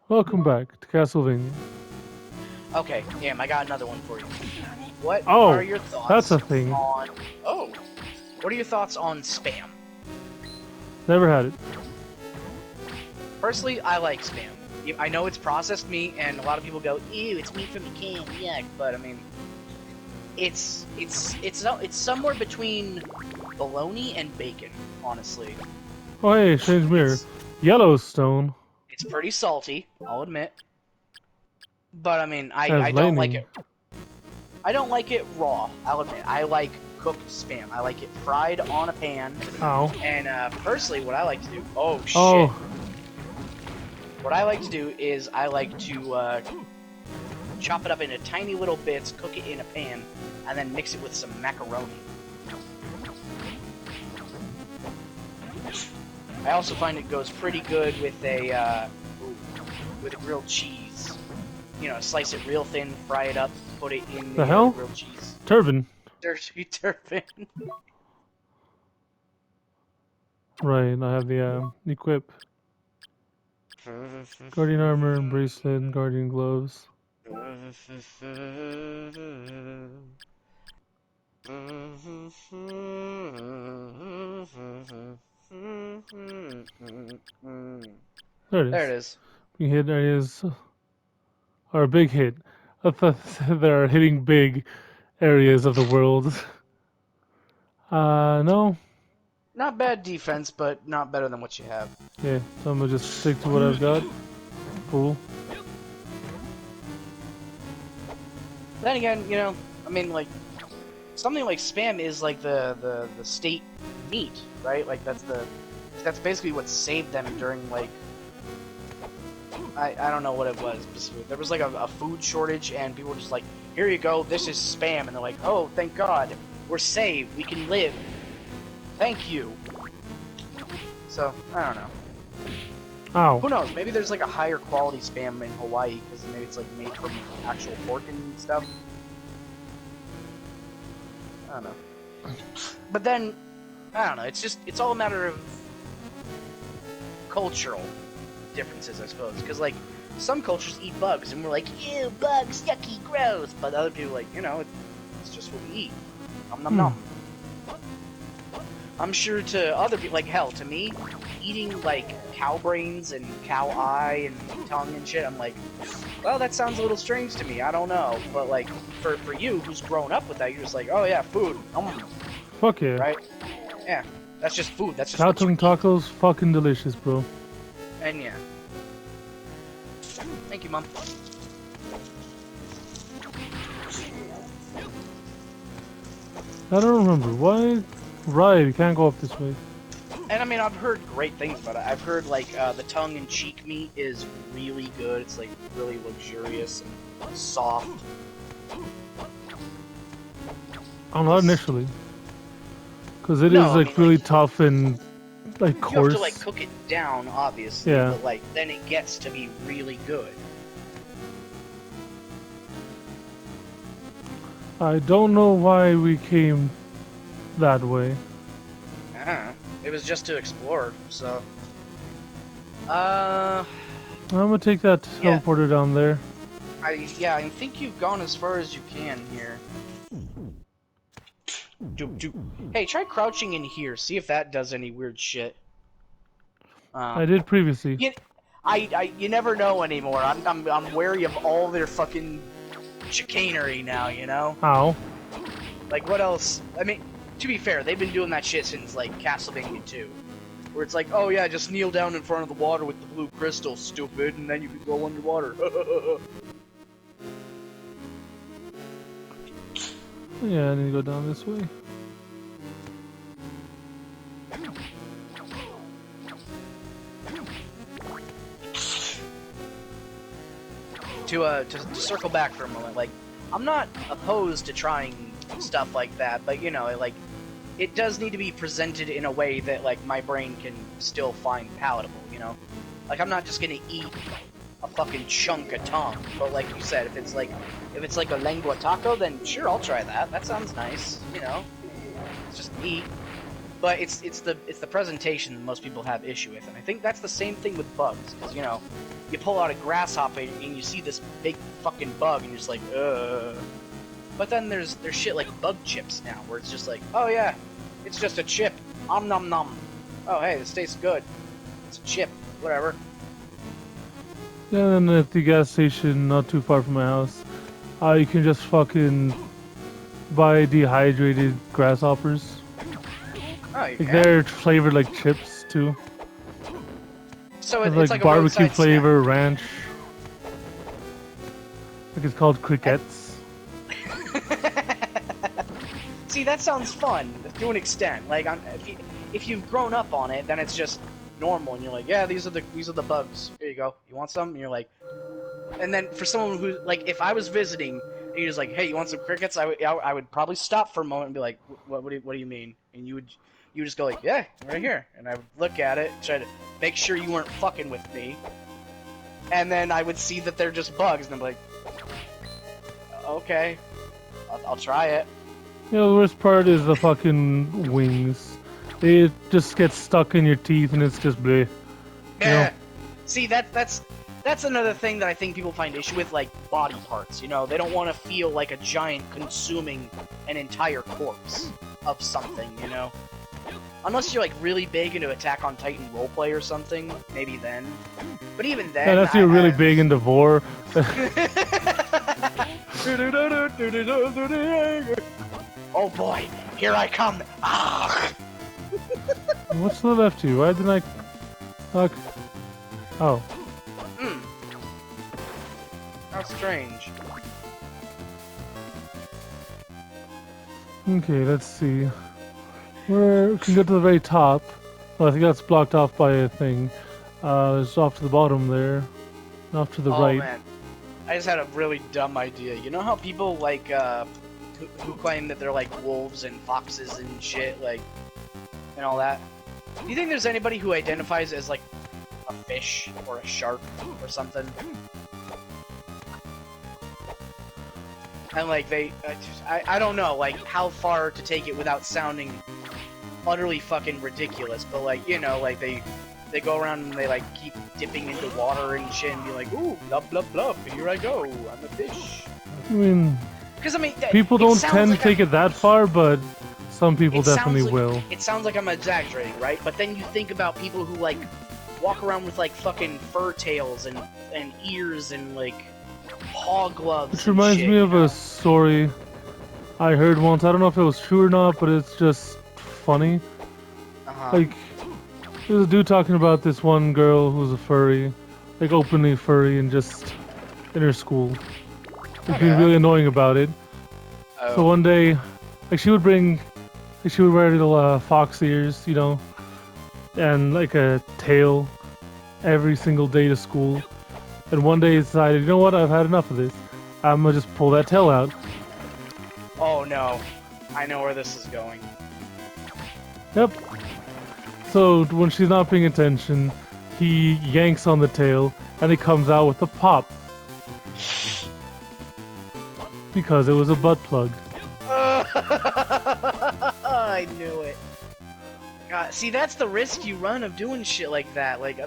Welcome back to Castlevania. Okay, damn, I got another one for you. What are Oh, your that's thoughts a thing. on... Oh! What are your thoughts on Spam? Never had it. Personally, I like Spam. I know it's processed meat, and a lot of people go, ew, it's meat from a can, yuck. But, I mean, it's somewhere between bologna and bacon, honestly. Oh, hey, strange mirror. It's, Yellowstone it's pretty salty, I'll admit. But, I mean, has I don't like lightning. it. I don't like it raw, I'll admit. I like cooked Spam. I like it fried on a pan. Ow. And personally, what I like to do... Oh, shit. Oh, What I like to do is I like to chop it up into tiny little bits, cook it in a pan, and then mix it with some macaroni. I also find it goes pretty good with a grilled cheese. You know, slice it real thin, fry it up, put it in the the hell? grilled cheese. Turban. Dirty turpin. Right, I have the equip. Guardian armor, bracelet, guardian gloves. There it There it is. is. We hit areas are a big hit. I thought they are hitting big areas of the world. No. Not bad defense, but not better than what you have. Yeah, so I'm gonna just stick to what I've got. Cool. Then again, you know, I mean, like, something like Spam is like the state meat, right? Like that's basically what saved them during like I don't know what it was. There was like a food shortage, and people were just like, "Here you go, this is Spam," and they're like, "Oh, thank God, we're saved, we can live. Thank you." So I don't know. Ow. Who knows? Maybe there's like a higher quality Spam in Hawaii because maybe it's like made from actual pork and stuff. I don't know. But then, I don't know. It's all a matter of cultural differences, I suppose. Because like some cultures eat bugs, and we're like, ew, bugs, yucky, gross. But other people are like, you know, it's just what we eat. Nom nom nom. I'm sure to other people, like hell, to me, eating like cow brains and cow eye and tongue and shit, I'm like, well, that sounds a little strange to me. I don't know, but like for you, who's grown up with that, you're just like, oh yeah, food. Fuck yeah. Right? Yeah, that's just food. That's just Cow what you tongue eat. tacos, fucking delicious, bro. And yeah. Thank you, Mom. I don't remember. Why? Right, you can't go up this way. And I mean, I've heard great things about it. I've heard like the tongue-in-cheek meat is really good. It's like really luxurious and soft. Not initially. Because it No, is I like mean, really like, tough and like you coarse. have to like cook it down, obviously. Yeah. But like then it gets to be really good. I don't know why we came that way. It was just to explore, so. I'm gonna take that Yeah. teleporter down there. I think you've gone as far as you can here. Hey, try crouching in here. See if that does any weird shit. I did previously. You never know anymore. I'm wary of all their fucking chicanery now. You know. Ow. Like what else? I mean, to be fair, they've been doing that shit since like Castlevania 2, where it's like, oh yeah, just kneel down in front of the water with the blue crystal, stupid, and then you can go underwater. Yeah, I need to go down this way. To circle back for a moment, like, I'm not opposed to trying stuff like that, but you know, like, it does need to be presented in a way that like my brain can still find palatable, you know? Like I'm not just gonna eat a fucking chunk of tongue, but like you said, if it's like a lengua taco, then sure, I'll try that. That sounds nice, you know? It's just meat. But it's the presentation that most people have issue with, and I think that's the same thing with bugs, because you pull out a grasshopper and you see this big fucking bug, and you're just like, ugh. But then there's shit like bug chips now, where it's just like, oh yeah, it's just a chip, om nom nom. Oh hey, this tastes good. It's a chip, whatever. Yeah, and at the gas station not too far from my house, you can just fucking buy dehydrated grasshoppers. Oh, you Like can. they're flavored like chips too. So It's like a barbecue roadside flavor, ranch. Like it's called crickets. See, that sounds fun to an extent. Like, if you've grown up on it, then it's just normal, and you're like, yeah, these are the bugs. Here you go. You want some? And you're like, and then for someone who like, if I was visiting and you're just like, hey, you want some crickets? I would probably stop for a moment and be like, what do you mean? And you would just go like, yeah, right here. And I would look at it, try to make sure you weren't fucking with me. And then I would see that they're just bugs, and I'm like, okay, I'll try it. You know, the worst part is the fucking wings. They just get stuck in your teeth and it's just bleh. Yeah. See, that's another thing that I think people find issue with, like body parts. They don't want to feel like a giant consuming an entire corpse of something. Unless you're like really big into Attack on Titan roleplay or something, maybe then. But even then, Yeah, unless you're really big into vor. Oh boy, here I come! Ah! What's to the left of you? Why didn't I... Fuck. Oh. How strange. Okay, let's see. We can get to the very top. Well, I think that's blocked off by a thing. It's off to the bottom there. Off to the right. Oh man, I just had a really dumb idea. You know how people like, who claim that they're like wolves and foxes and shit, like, and all that? Do you think there's anybody who identifies as like a fish or a shark or something? And like I don't know like how far to take it without sounding utterly fucking ridiculous, but like like they go around and they like keep dipping into water and shit and be like, ooh, blah blah blah, here I go, I'm a fish. I mean, because people don't tend to take it that far, but some people definitely will. It sounds like I'm exaggerating, right? But then you think about people who like walk around with like fucking fur tails and ears and like paw gloves. Which reminds me of a story I heard once. I don't know if it was true or not, but it's just funny. Like, there's a dude talking about this one girl who's a furry, like openly furry, and just in her school. Like, being really annoying about it. Oh. So one day, like she would wear little fox ears, and like a tail every single day to school. And one day he decided, you know what, I've had enough of this. I'm gonna just pull that tail out. Oh no, I know where this is going. Yep. So when she's not paying attention, he yanks on the tail, and it comes out with a pop. Because it was a butt plug. I knew it. God, see, that's the risk you run of doing shit like that. Like,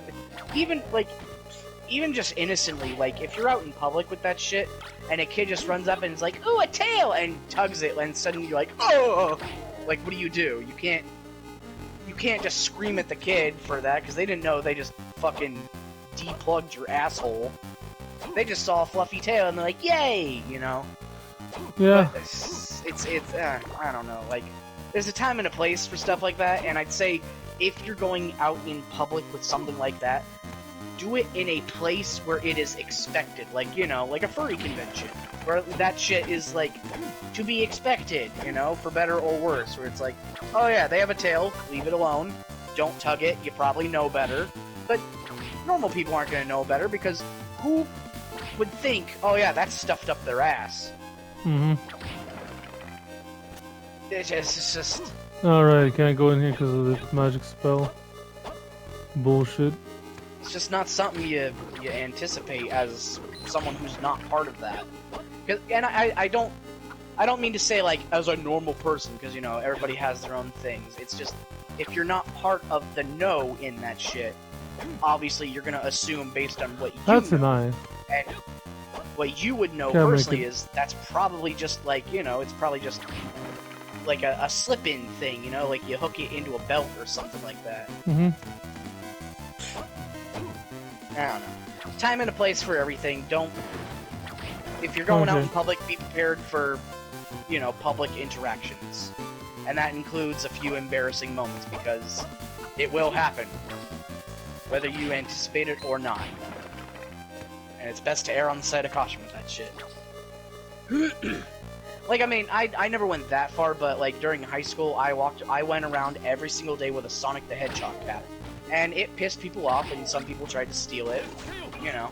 even just innocently, like, if you're out in public with that shit, and a kid just runs up and is like, ooh, a tail, and tugs it, and suddenly you're like, oh! Like, what do? You can't just scream at the kid for that, because they didn't know they just fucking deplugged your asshole. They just saw a fluffy tail, and they're like, yay! Yeah. But I don't know, like, there's a time and a place for stuff like that, and I'd say, if you're going out in public with something like that, do it in a place where it is expected, like, like a furry convention, where that shit is, like, to be expected, for better or worse, where it's like, oh yeah, they have a tail, leave it alone, don't tug it, you probably know better, but normal people aren't gonna know better, because who would think, oh yeah, that's stuffed up their ass? It's just... Alright, can't go in here because of the magic spell. Bullshit. It's just not something you anticipate as someone who's not part of that. And I don't mean to say like as a normal person, because everybody has their own things. It's just if you're not part of the know in that shit, obviously you're gonna assume based on what you That's know. an eye. And what you would know Can't personally make it. is that's probably just like, you know, it's probably just like a slip-in thing, you know, like you hook it into a belt or something like that. Mm-hmm. I don't know. Time and a place for everything. Don't... If you're going out in public, be prepared for, you know, public interactions. And that includes a few embarrassing moments, because it will happen. Whether you anticipate it or not. And it's best to err on the side of caution with that shit. Like, I mean, I never went that far, but, like, during high school, I went around every single day with a Sonic the Hedgehog cap. And it pissed people off, and some people tried to steal it, you know.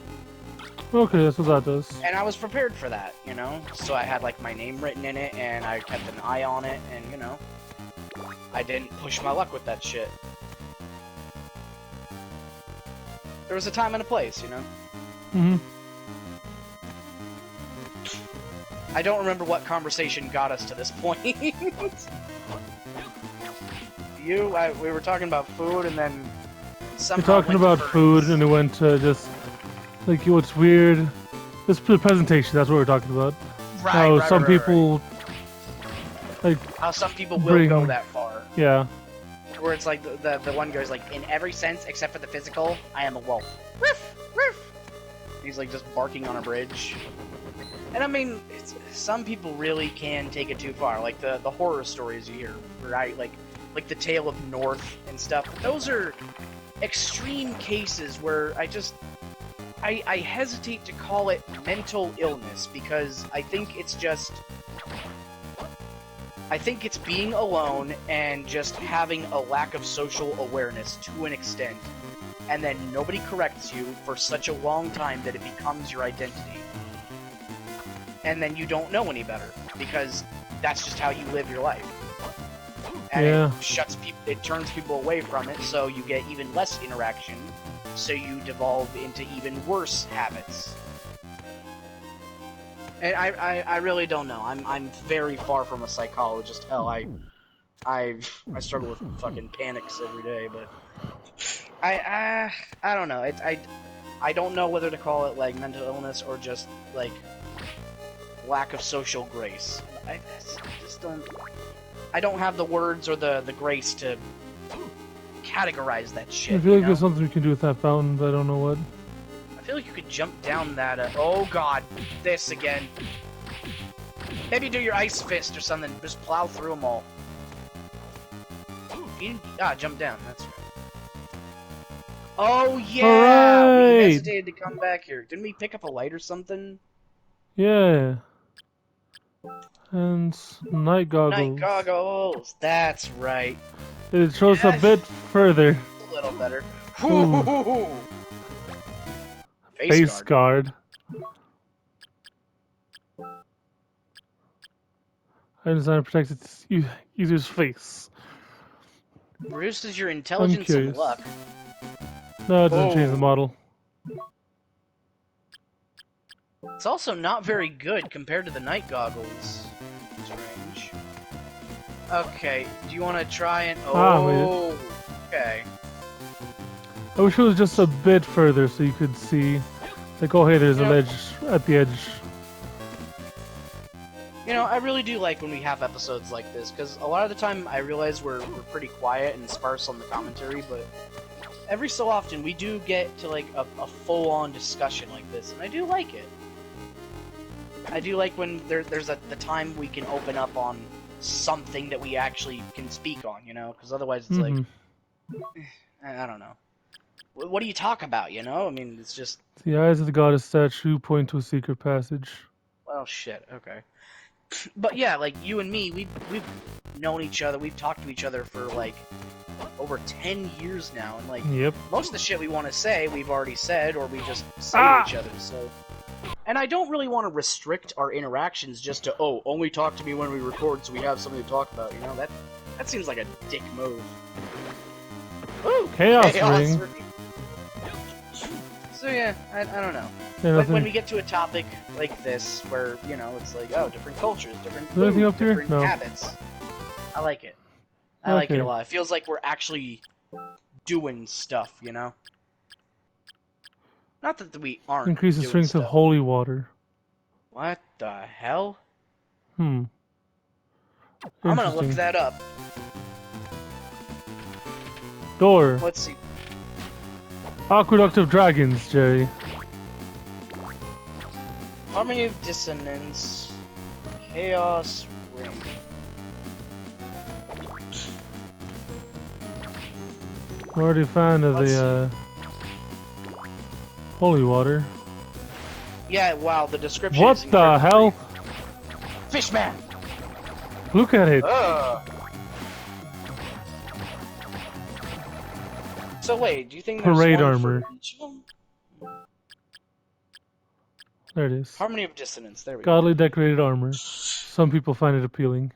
Okay, that's what that does. And I was prepared for that, you know? So I had, like, my name written in it, and I kept an eye on it, and, you know, I didn't push my luck with that shit. There was a time and a place, you know? Mm-hmm. I don't remember what conversation got us to this point. We were talking about food, and then somehow We're talking about food, and it went to just, like, what's weird. This presentation, that's what we're talking about. Right, How right, some right, people, like... How some people will go that far. Yeah. Where it's like, the one goes like, in every sense except for the physical, I am a wolf. Ruff! Ruff! He's like just barking on a bridge. And I mean, some people really can take it too far. Like the horror stories you hear, right? Like the Tale of North and stuff. Those are extreme cases where I hesitate to call it mental illness, because I think it's being alone and just having a lack of social awareness to an extent, and then nobody corrects you for such a long time that it becomes your identity. And then you don't know any better, because that's just how you live your life. And Yeah. it turns people away from it, so you get even less interaction, so you devolve into even worse habits. And I really don't know. I'm very far from a psychologist. Hell, I struggle with fucking panics every day, but I don't know. I don't know whether to call it like mental illness or just like lack of social grace. I just don't. I don't have the words or the grace to categorize that shit. I feel like there's something we can do with that fountain, but I don't know what. I feel like you could jump down that. Oh god, this again. Maybe do your ice fist or something. Just plow through them all. Jump down. That's right. Oh yeah, Hooray! we hesitated to come back here. Didn't we pick up a light or something? Yeah. And night goggles. Night goggles. That's right. It shows a bit further. A little better. Ooh. Face guard. I designed to protect its user's face. Reduces your intelligence and luck. No, it doesn't change the model. It's also not very good compared to the night goggles. Strange. Okay, do you want to try and... Oh, okay. I wish it was just a bit further so you could see. Like, oh hey, there's a ledge at the edge. You know, I really do like when we have episodes like this, because a lot of the time I realize we're pretty quiet and sparse on the commentary, but every so often we do get to like a full-on discussion like this, and I do like it. I do like when there's the time we can open up on something that we actually can speak on, you know? Because otherwise it's like, I don't know. What do you talk about, you know? I mean, it's just... The eyes of the goddess statue point to a secret passage. Well, shit, okay. But yeah, like, you and me, we've known each other, we've talked to each other for, like, over 10 years now, and, like, most of the shit we want to say, we've already said, or we just say to each other, so... And I don't really want to restrict our interactions just to, oh, only talk to me when we record so we have something to talk about, you know? That seems like a dick move. Ooh! Chaos ring! So yeah, I don't know. Yeah, when we get to a topic like this, where, you know, it's like, oh, different cultures, different food, anything up here? different habits. I like it. I like it a lot. It feels like we're actually doing stuff, you know? Not that we aren't Increase the doing strength stuff. of holy water. What the hell? I'm gonna look that up. Door. Let's see. Aqueduct of Dragons, Jerry. Harmony of Dissonance. Chaos Ring. I'm already a fan of the holy water. Yeah, wow, the description What is the hell? Fishman! Look at it. So wait, do you think Parade there's one armor. for each of them? There it is. Harmony of Dissonance, there we Godly decorated armor. Some people find it appealing.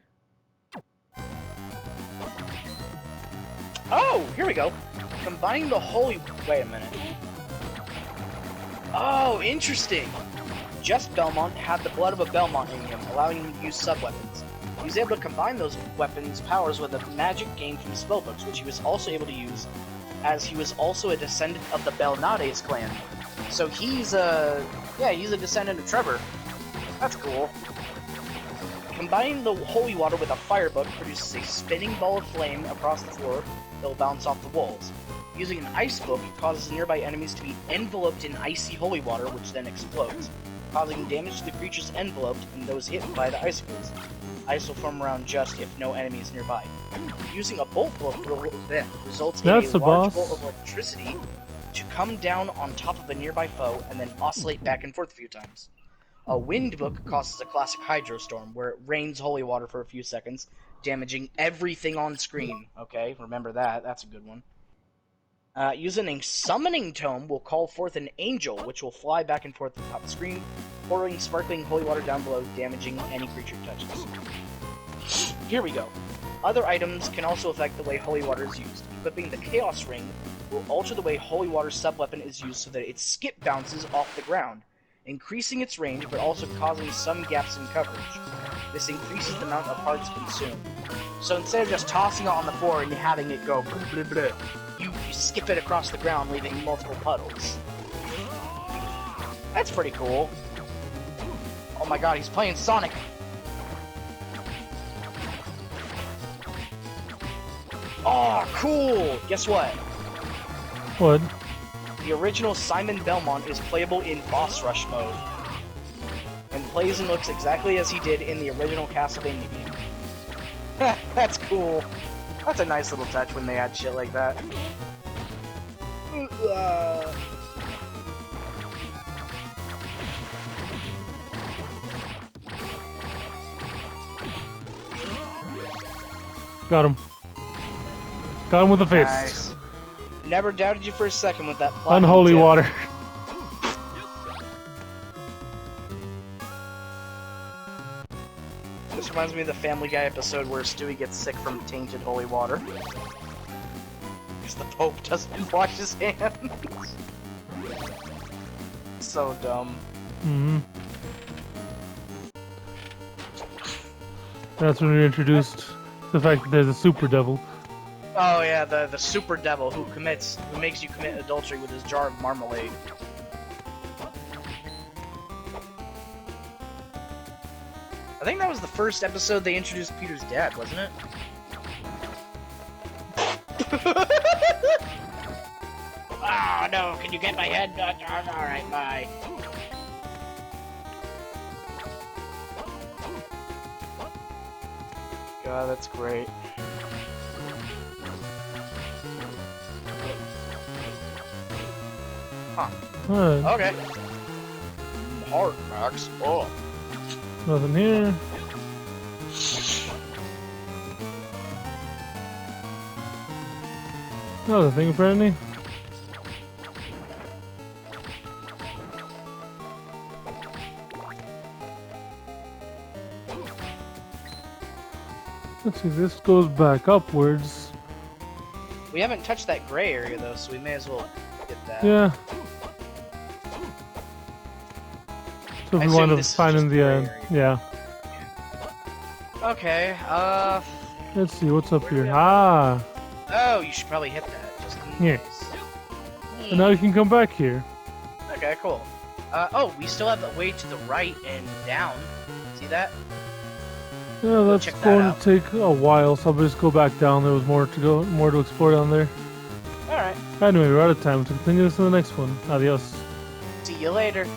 Oh, here we go. Combining the holy... Wait a minute. Oh, interesting. Just Belmont had the blood of a Belmont in him, allowing him to use sub-weapons. He was able to combine those weapons' powers with the magic gained from spellbooks, which he was also able to use, as he was also a descendant of the Belnades clan. So he's he's a descendant of Trevor. That's cool. Combining the holy water with a fire book produces a spinning ball of flame across the floor that will bounce off the walls. Using an ice book causes nearby enemies to be enveloped in icy holy water, which then explodes, causing damage to the creatures enveloped and those hit by the icicles. Ice will form around just if no enemy is nearby. Using a bolt book results in a large bolt of electricity to come down on top of a nearby foe and then oscillate back and forth a few times. A wind book causes a classic hydrostorm, where it rains holy water for a few seconds, damaging everything on screen. Okay, remember that. That's a good one. Using a summoning tome will call forth an angel, which will fly back and forth atop the screen, pouring sparkling holy water down below, damaging any creature it touches. Here we go. Other items can also affect the way holy water is used. Equipping the Chaos Ring will alter the way holy water sub-weapon is used so that it skip bounces off the ground, increasing its range but also causing some gaps in coverage. This increases the amount of parts consumed. So instead of just tossing it on the floor and having it go blah, blah, blah, you skip it across the ground, leaving multiple puddles. That's pretty cool. Oh my god, he's playing Sonic! Oh, cool! Guess what? What? The original Simon Belmont is playable in Boss Rush mode, and plays and looks exactly as he did in the original Castlevania game. That's cool. That's a nice little touch when they add shit like that. Got him. Got him with a fist. Nice. Never doubted you for a second with that Unholy water. This reminds me of the Family Guy episode where Stewie gets sick from tainted holy water. Because the Pope doesn't wash his hands. So dumb. That's when we introduced the fact that there's a super devil. Oh yeah, the super devil who makes you commit adultery with his jar of marmalade. I think that was the first episode they introduced Peter's dad, wasn't it? Oh no, can you get my head? Alright, bye. God, that's great. Huh. Okay. Heart max. Oh. Nothing here. Another thing apparently. Let's see, this goes back upwards. We haven't touched that gray area though, so we may as well get that. Yeah. So if we want to find in the area. yeah. Okay, Let's see, what's up here? Ah! Oh, you should probably hit that. Just in Yeah. case. And now you can come back here. Okay, cool. Oh, we still have a way to the right and down. See that? Yeah, that's check that going out. to take a while, so I'll just go back down. There was more to explore down there. Alright. Anyway, we're out of time. So continue this in the next one. Adios. See you later.